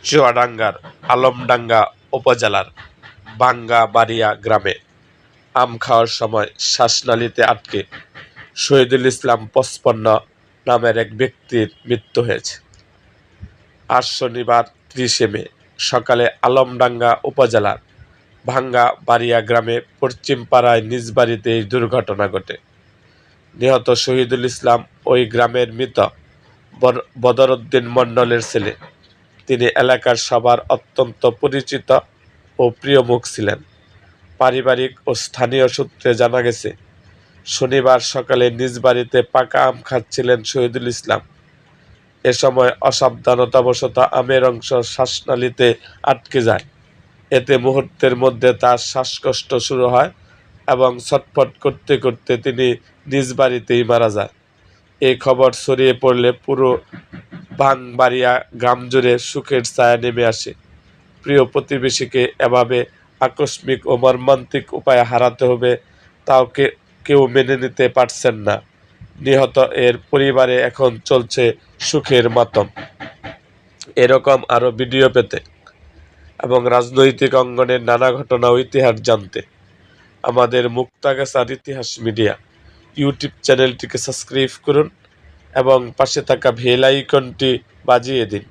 চুয়াডাঙ্গার আলমডাঙ্গা উপজেলার ভাঙ্গাবাড়িয়া গ্রামে আম খাওয়ার সময় শ্বাসনালীতে আটকে শহীদুল ইসলাম ৫৫ নামের এক ব্যক্তির মৃত্যু হয়েছে। আজ শনিবার ৩০ মে সকালে আলমডাঙ্গা উপজেলার ভাঙ্গাবাড়িয়া গ্রামে পশ্চিমপাড়ায় নিজ বাড়িতে এই দুর্ঘটনা ঘটে। নিহত শহীদুল ইসলাম ওই গ্রামের মৃত বদরউদ্দিন মণ্ডলের ছেলে। তিনি এলাকার সবার অত্যন্ত পরিচিত ও প্রিয় মুখ ছিলেন। পারিবারিক ও স্থানীয় সূত্রে জানা গেছে, শনিবার সকালে নিজ বাড়িতে পাকা আম খাচ্ছিলেন শহীদুল ইসলাম। এ সময় অসাবধানতাবশত আমের অংশ শ্বাসনালীতে আটকে যায়। এতে মুহূর্তের মধ্যে তার শ্বাসকষ্ট শুরু হয় এবং ছটফট করতে করতে তিনি নিজ বাড়িতেই মারা যায়। এই খবর ছড়িয়ে পড়লে পুরো ভাঙ্গাবাড়িয়া গ্রাম জুড়ে শোকের ছায়া নেমে আসে। প্রিয় প্রতিবেশীকে এভাবে আকস্মিক ও মর্মান্তিক উপায়ে হারাতে হবে, তাও কেউ মেনে নিতে পারছেন না। নিহত এর পরিবারে এখন চলছে সুখের মাতম। এরকম আরও ভিডিও পেতে এবং রাজনৈতিক অঙ্গনের নানা ঘটনা ও ইতিহাস জানতে আমাদের মুক্তাগাছার ইতিহাস মিডিয়া ইউটিউব চ্যানেলটিকে সাবস্ক্রাইব করুন এবং পাশে থাকা বেল আইকনটি বাজিয়ে দিন।